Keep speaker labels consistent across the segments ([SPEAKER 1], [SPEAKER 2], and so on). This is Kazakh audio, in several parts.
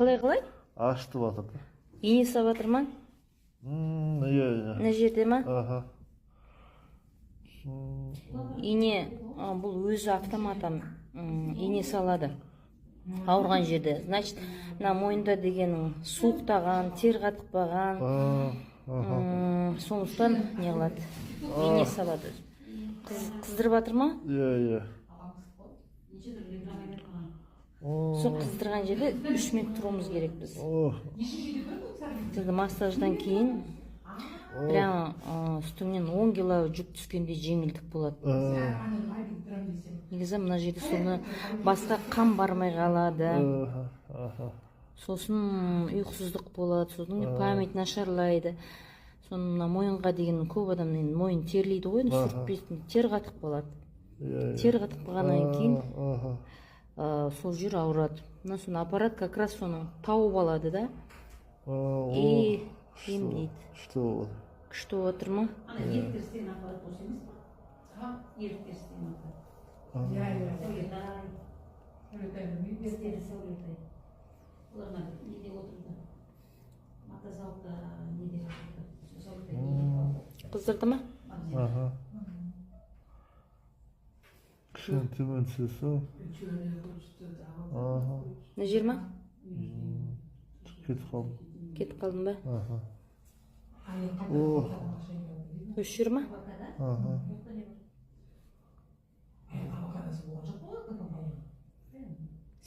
[SPEAKER 1] Қалай?
[SPEAKER 2] Ашытып жатыр да.
[SPEAKER 1] Ине сап жатыр ма?
[SPEAKER 2] Иә.
[SPEAKER 1] Мына жерде ма?
[SPEAKER 2] Аха.
[SPEAKER 1] Ине бұл өзі автоматом ине салады. Ауырған жерде. Значит, мына мойында дегенің суықтаған, тер қатықпаған. Сондықтан не қылады? Ине салады. Қыздырып жатыр ма?
[SPEAKER 2] Иә.
[SPEAKER 1] Сол қыздырған жерде 3 минут тұруымыз керек біз. Массаждан кейін прямо үстіңнен 10 кило жүк түскендей жеңілдік болады. Негізі мына жерде соны басқа қан бармай қалады. Сосын ұйқысыздық болады, сосын память нашарлайды. Соны мына мойынға деген көп адамның мойын терлейді ғой, тер қатық болады. Тер қатық болғаннан кейін сол жер ауырады. Мына соны аппарат как раз соны тауып алады да. И емдейді. Күшті отыр ма? Қыздырды ма?
[SPEAKER 2] Кішкене төмен түсесің.
[SPEAKER 1] Мына жер ма?
[SPEAKER 2] Кетіп қалдым.
[SPEAKER 1] Кетіп қалдың ба? Осы жер ма?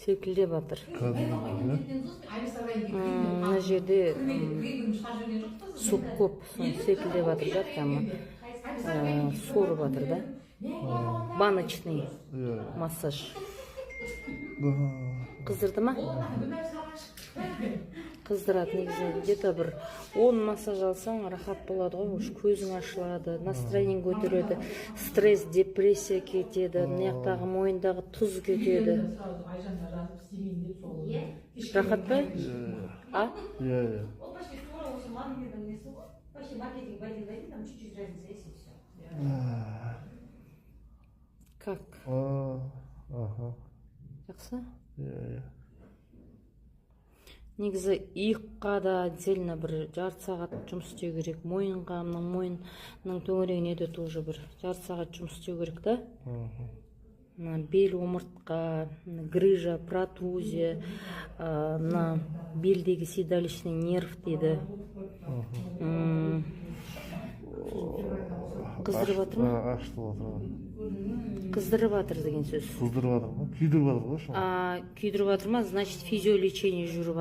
[SPEAKER 1] Селкілдеп жатыр. Мына жерде суық көп, селкілдеп жатыр да, прямо сорып жатыр да. Баночный массаж. Қыздырды ма? Қыздырады негізі. Где-то бір 10 массаж алсаң рахат болады ғой, көзің ашылады, настроение көтереді, стресс, депрессия кетеді, мияқтағы мойындағы тұз кетеді. Рахат па?
[SPEAKER 2] Иә.
[SPEAKER 1] Как? Жақсы?
[SPEAKER 2] Иә.
[SPEAKER 1] Негізі иыққа да отдельно бір жарты сағат жұмыс істеу керек. Мойынға, мойынның төңірегіне де тоже бір жарты сағат жұмыс істеу керек да. Бел омыртқа, грыжа, протрузия, белдегі седалищный нерв дейді. Қыздырып жатыр ма?
[SPEAKER 2] Ашытып жатыр.
[SPEAKER 1] Қыздырып жатыр деген сөз.
[SPEAKER 2] Қыздырып жатыр ма? Күйдіріп жатыр ғой.
[SPEAKER 1] Күйдіріп жатыр ма? Значит, физиолечение жүріп